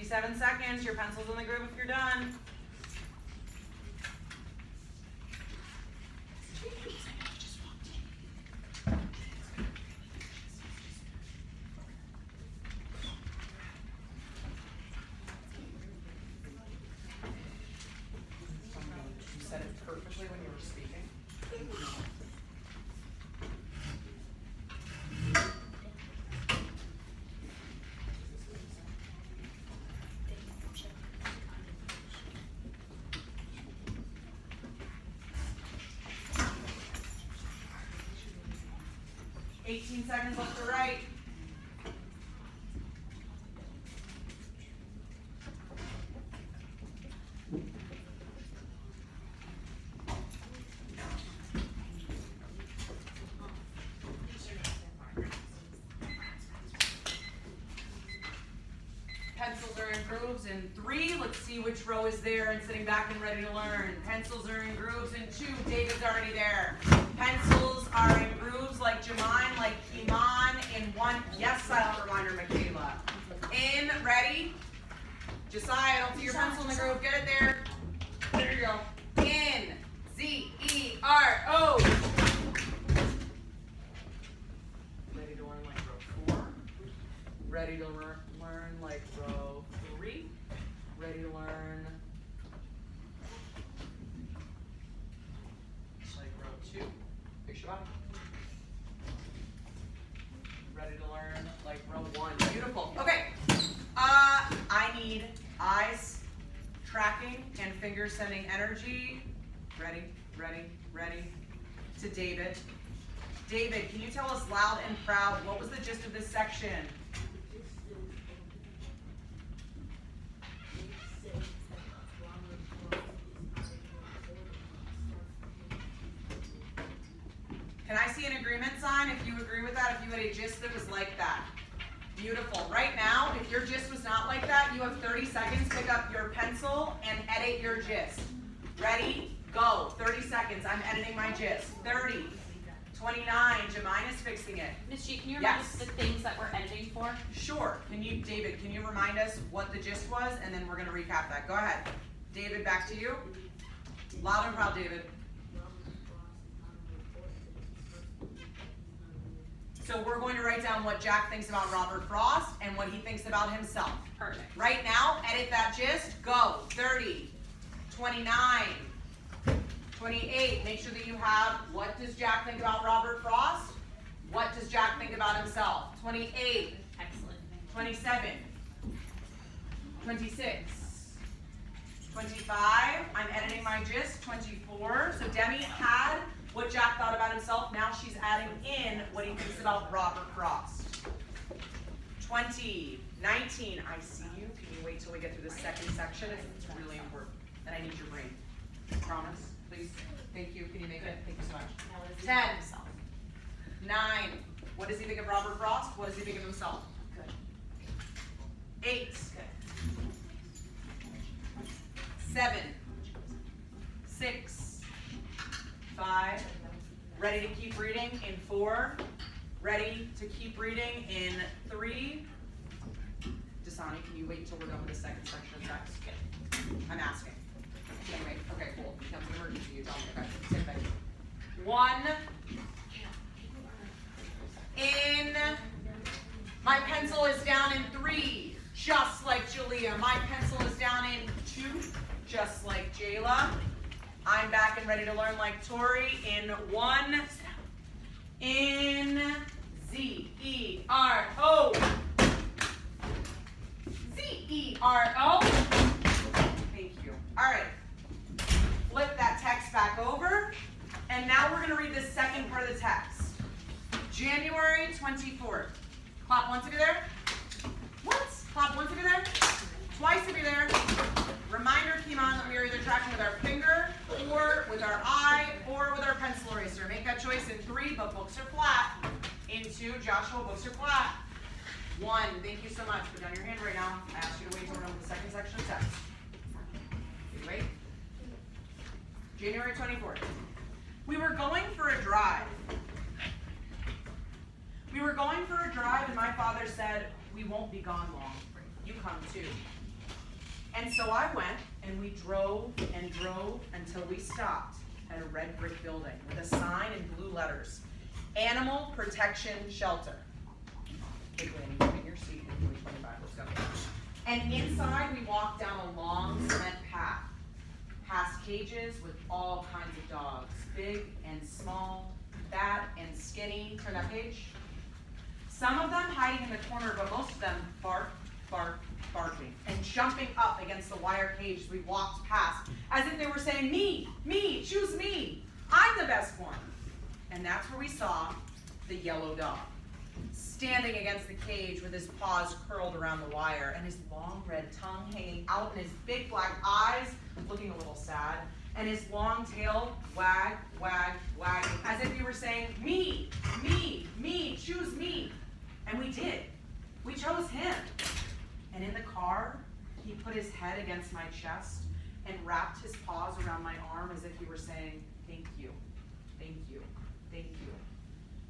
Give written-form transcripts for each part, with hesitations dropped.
57 seconds. Your pencil's in the groove if you're done. You said it perfectly when you were speaking. 18 seconds left to right. Pencils are in grooves in 3. Let's see which row is there and sitting back and ready to learn. Pencils are in grooves in 2. David's already there. Pencils are in grooves like Jamine, like Kiman in 1. Yes, silent reminder, Michaela. In, ready? Josiah, I don't see your pencil in the groove. Get it there. There you go. In, Z-E-R-O. Ready to learn like row 4. Ready to learn like row 3. Ready to learn like row 2. Fix your body. Ready to learn like row 1. Beautiful. Okay. I need eyes tracking and fingers sending energy. Ready, ready, ready to David. David, can you tell us loud and proud what was the gist of this section? Can I see an agreement sign if you agree with that, if you had a gist that was like that? Beautiful. Right now, if your gist was not like that, you have 30 seconds. Pick up your pencil and edit your gist. Ready? Go. 30 seconds. I'm editing my gist. 30. 29. Jamine is fixing it. Ms. G, can you remind us the things that we're editing for? Sure. David, can you remind us what the gist was? And then we're going to recap that. Go ahead. David, back to you. Loud and proud, David. So we're going to write down what Jack thinks about Robert Frost and what he thinks about himself. Perfect. Right now, edit that gist. Go. 30, 29, 28. Make sure that you have what does Jack think about Robert Frost? What does Jack think about himself? 28. Excellent. 27. 26. 25. I'm editing my gist. 24. So Demi had what Jack thought about himself. Now she's adding in what he thinks about Robert Frost. 20, 19, I see you. Can you wait till we get through the second section? It's really important. And I need your brain. Promise, please. Thank you. Can you make it? Thank you so much. 10, 9, what does he think of Robert Frost? What does he think of himself? Good. 8, good. 7, 6, 5, ready to keep reading in 4, ready to keep reading in 3. Dasani, can you wait until we're done with the second section of text? I'm asking. Can you wait? Okay, cool. It becomes an emergency. You tell me. Okay, same thing. 1. In. My pencil is down in 3, just like Julia. My pencil is down in 2, just like Jayla. I'm back and ready to learn like Tori in 1. In Z-E-R-O. Z-E-R-O. Thank you. All right. Flip that text back over. And now we're going to read the second part of the text. January 24th. Clap once if you're there. Once. Clap once if you're there. Twice if you're there. Reminder, Kimon, that we are either tracking with our finger, or with our eye, or with our pencil eraser. Make that choice in 3, but books are flat. In 2, Joshua, books are flat. 1, thank you so much. Put down your hand right now. I asked you to wait until we're done with the second section of text. You wait. January 24th. We were going for a drive. We were going for a drive, and my father said, "We won't be gone long. You come too." And so I went and we drove and drove until we stopped at a red brick building with a sign in blue letters, Animal Protection Shelter. Quickly, I need to get in your seat and leave 25. Let's go. And inside we walked down a long cement path, past cages with all kinds of dogs, big and small, fat and skinny. Turn that page. Some of them hiding in the corner, but most of them barking, and jumping up against the wire cage as we walked past, as if they were saying, me, choose me, I'm the best one. And that's where we saw the yellow dog, standing against the cage with his paws curled around the wire, and his long red tongue hanging out, and his big black eyes looking a little sad, and his long tail wagging, as if he were saying, me, choose me. And we did. We chose him. And in the car, he put his head against my chest and wrapped his paws around my arm as if he were saying, thank you, thank you, thank you.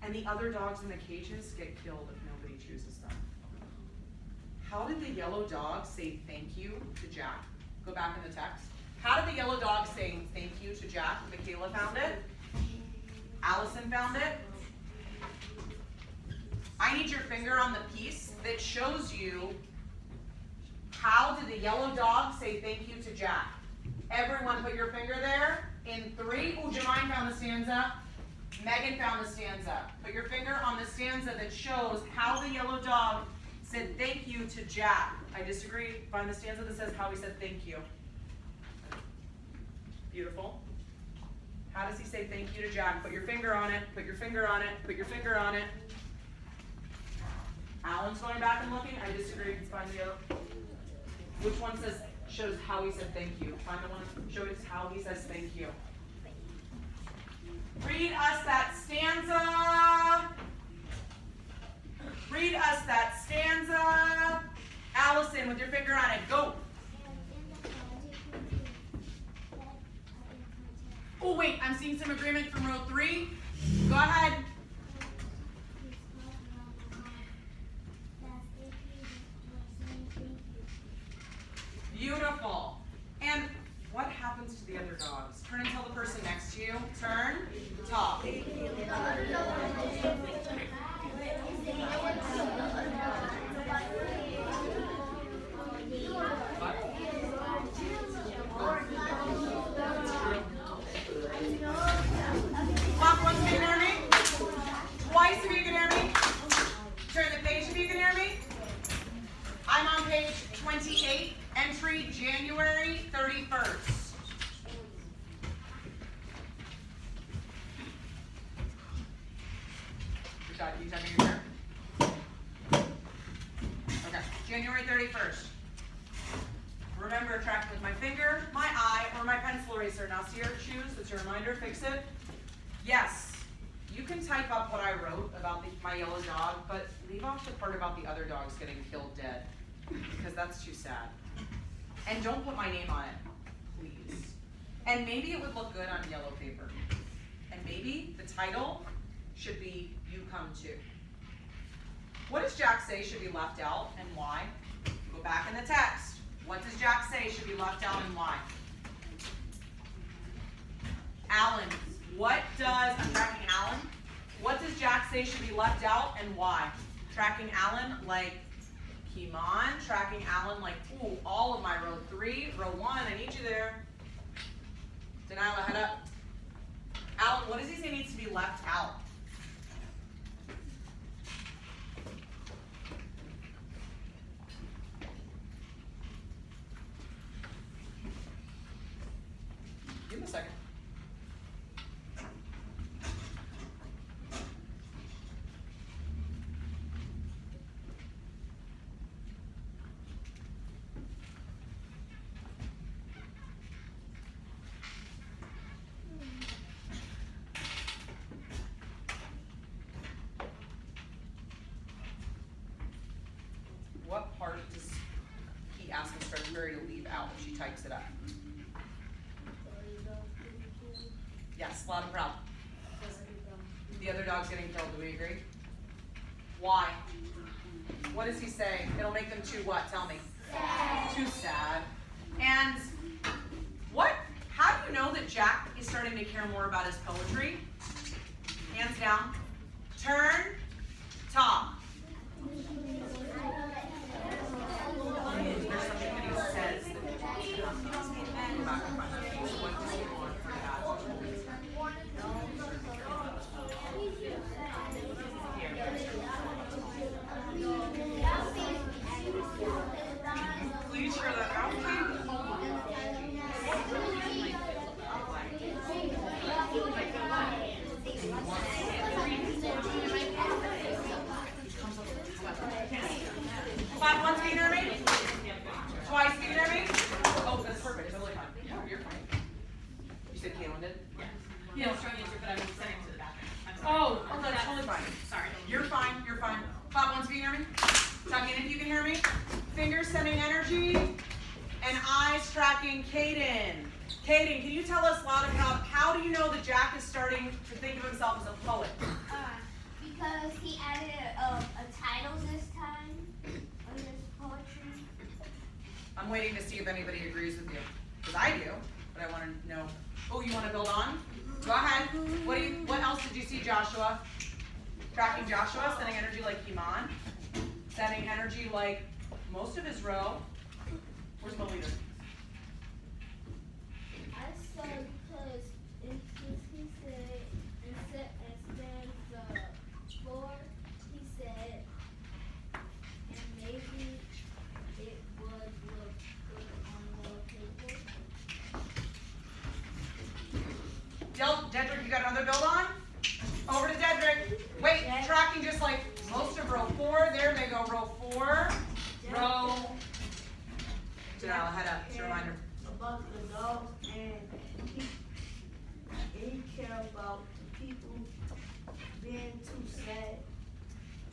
And the other dogs in the cages get killed if nobody chooses them. How did the yellow dog say thank you to Jack? Go back in the text. How did the yellow dog say thank you to Jack? Michaela found it. Allison found it. I need your finger on the piece that shows you how did the yellow dog say thank you to Jack. Everyone put your finger there. In 3, Jermaine found the stanza. Megan found the stanza. Put your finger on the stanza that shows how the yellow dog said thank you to Jack. I disagree. Find the stanza that says how he said thank you. Beautiful. How does he say thank you to Jack? Put your finger on it. Put your finger on it. Put your finger on it. Alan's going back and looking. I disagree. Find the other. Which one shows how he said thank you? Find the one that shows how he says thank you. Read us that stanza. Read us that stanza. Allison, with your finger on it, go. Oh wait, I'm seeing some agreement from row 3. Go ahead. Beautiful. And what happens to the other dogs? Turn and tell the person next to you. Turn. Talk. Walk once if you can hear me. Twice if you can hear me. Turn the page if you can hear me. I'm on page 28. Entry January 31st. You talking your turn? Okay, January 31st. Remember, track with my finger, my eye, or my pencil eraser. Now see your choose, it's your reminder, fix it. Yes, you can type up what I wrote about my yellow dog, but leave off the part about the other dogs getting killed dead, because that's too sad. And don't put my name on it, please. And maybe it would look good on yellow paper. And maybe the title should be You Come Too. What does Jack say should be left out and why? Go back in the text. What does Jack say should be left out and why? Alan, I'm tracking Alan. What does Jack say should be left out and why? Tracking Alan like Kimon, tracking Alan like, ooh, all of my row 3, row 1, I need you there. Deniala, head up. Alan, what does he say needs to be left out? Give him a second. What part does he ask Ms. Stretchberry to leave out if she types it up? Yes, loud and proud. The other dog's getting killed, do we agree? Why? What does he say? It'll make them too what? Tell me. Sad. Too sad. And how do you know that Jack is starting to care more about his poetry? Hands down. Turn, talk. There's something that he says that I'm not gonna find that. What does he want for that? Please share that out, please. 5 once, can you hear me? Twice, can you hear me? Oh, that's perfect. Totally fine. No, you're fine. You said Caitlin did? Yeah. Yeah, I was trying to answer, but I'm sending to the bathroom. I'm sorry. Oh, that's totally fine. Sorry. You're fine. You're fine. 5 once, can you hear me? Tuck in if you can hear me. Fingers sending energy, and eyes tracking Caden. Caden, can you tell us, loud about how do you know that Jack is starting to think of himself as a poet? Because he added a title this time on his poetry. I'm waiting to see if anybody agrees with you. Because I do, but I want to know. Oh, you want to build on? Go ahead. What else did you see, Joshua? Tracking Joshua, sending energy like Iman. Sending energy like most of his row. Where's my leader? I saw because he said instead the 4, he said, and maybe it would look good on the paper. Dedrick, you got another build on? Over to Dedrick. Wait, tracking just like most of row 4. There they go, row 4. Row. Janelle, head up. Just a reminder. About the dogs, and he care about people being too sad.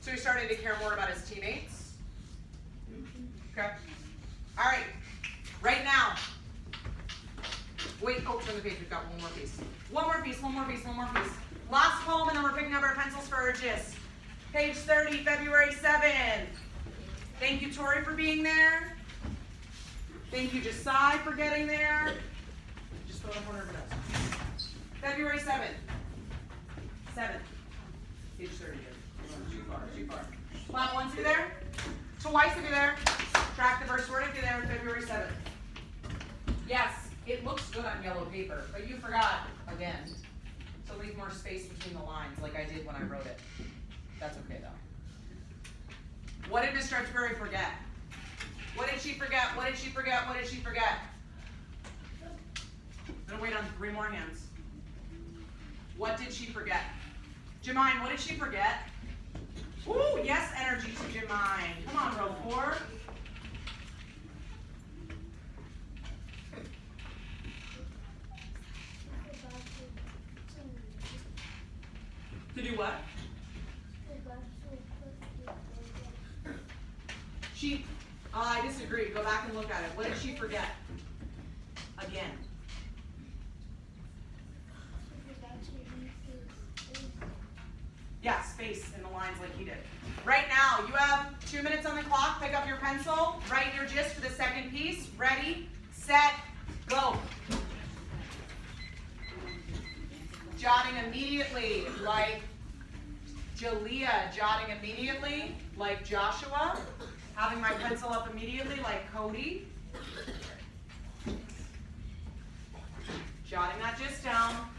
So he's starting to care more about his teammates? Okay. All right. Right now. Wait, oh, turn the page. We've got one more piece. One more piece. Last poem, and then we're picking up our pencils for our gist. Page 30, February 7th. Thank you, Tori, for being there. Thank you, Josiah, for getting there. Just throw the corner of it up. February 7th. 7th. Page 30. Too far. Clap once if you're there. Twice if you're there. Track the first word if you're there. February 7th. Yes, it looks good on yellow paper, but you forgot, again, to leave more space between the lines like I did when I wrote it. That's okay, though. What did Miss Stretchberry forget? What did she forget? I'm gonna wait on 3 more hands. What did she forget? Jemine, what did she forget? Ooh, yes, energy to Jemine. Come on, row 4. To do what? I disagree. Go back and look at it. What did she forget? Again. Yeah, space in the lines like he did. Right now, you have 2 minutes on the clock. Pick up your pencil. Write your gist for the second piece. Ready, set, go. Jotting immediately like Jalea. Jotting immediately like Joshua. Having my pencil up immediately like Cody. Jotting that gist down.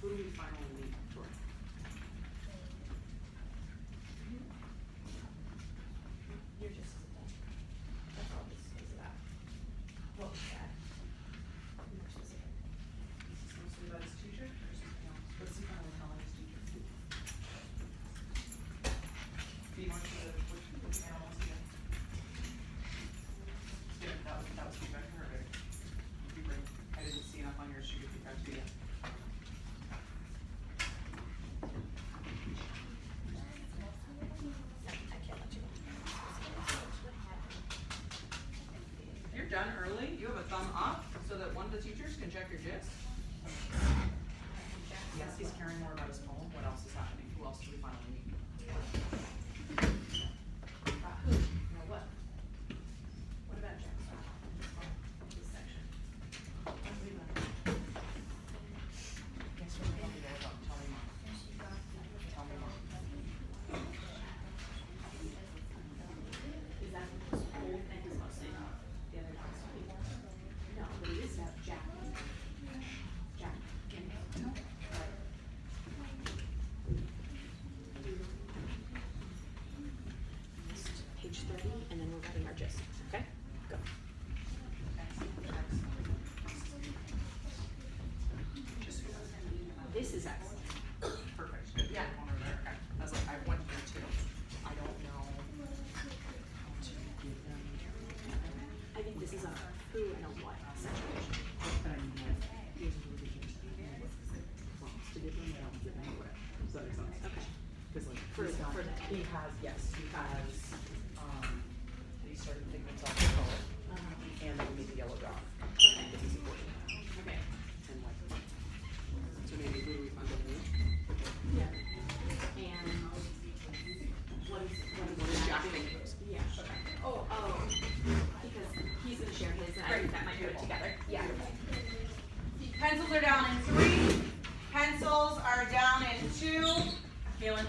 Who do we finally meet, Tori? You're just as done. That's all this is about. of the teachers can check your gist. Yes, he's caring more about his poem. What else is happening? Who else do we finally meet? Who? No, what? What about Jack? This section. Yes, what do you know about? Tell me more. Tell me more. Is that this whole thing is mostly the other dogs? No, but it is about Jack. Jack. No. Page 30, and then we're writing our gist. Okay? Go. This is excellent. Perfect. Good. Yeah. One over there. Okay. I was like, I have one here too. I don't know how to give them. I think this is a who and a what situation. But I mean, like, these are really just prompts to give them. I don't give them what. Does that make sense? Okay. Because like For that. he has, yes, he has, he started thinking himself a color, and then we made the yellow dot. Okay. This is important. Okay. And like, so maybe who do we find over here? Yeah. And what is Jack that? think those? Yeah. Oh, because he's gonna share his, and I think that might go together. Yeah. Pencils are down in 3. Pencils are down in 2. Kaylin,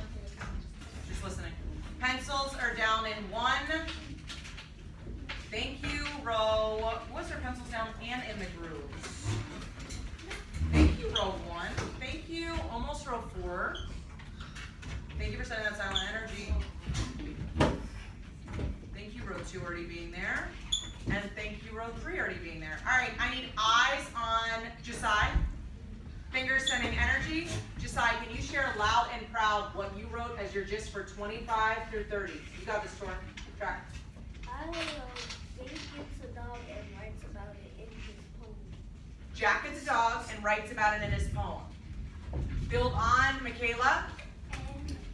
just listening. Pencils are down in 1. Thank you, row. Was there pencils down and in the grooves? Thank you, row 1. Thank you, almost row 4. Thank you for sending that silent energy. Thank you, row 2 already being there. And thank you, row 3 already being there. All right, I need eyes on Josiah. Fingers sending energy. Josiah, can you share loud and proud what you wrote as your gist for 25 through 30? You got this, Tor. Track. I don't know. Jack gets a dog and writes about it in his poem. Jack gets a dog and writes about it in his poem. Build on, Michaela.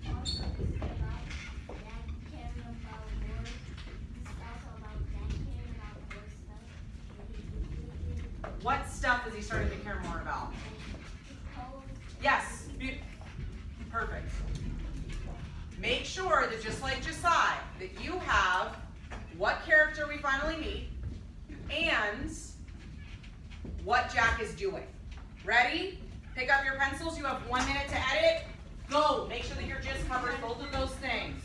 And also it's about Jack caring about war. It's also about Jack caring about war stuff. And he completed What stuff is he starting to care more about? poems. Yes. Perfect. Make sure that just like Josiah, that you have what character we finally meet and what Jack is doing. Ready? Pick up your pencils. You have 1 minute to edit. Go. Make sure that your gist covers both of those things.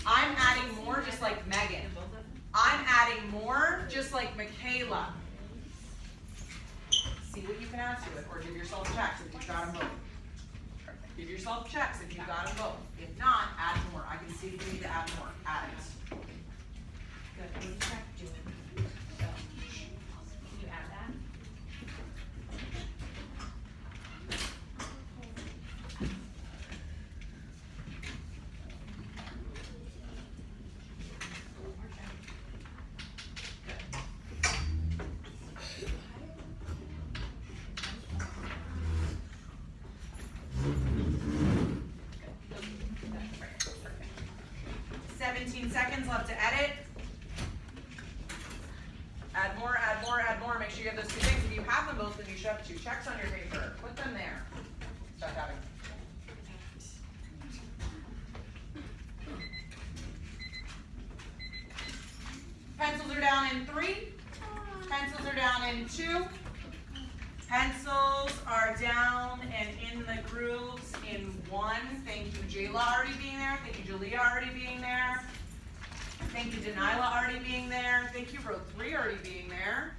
I'm adding more just like Megan. I'm adding more just like Michaela. See what you can add to it, or give yourself checks if you've got them both. Give yourself checks if you've got them both. If not, add more. I can see if you need to add more. Add it. Good. What is Jack doing? So, can you add that? Seconds left to edit. Add more, add more, add more. Make sure you have those 2 things. If you have them both, then you should have 2 checks on your paper. Put them there. Start having. Pencils are down in 3. Pencils are down in 2. Pencils are down and in the grooves in 1. Thank you, Jayla, already being there. Thank you, Julia, already being there. Thank you, Denila, already being there. Thank you, row 3, already being there.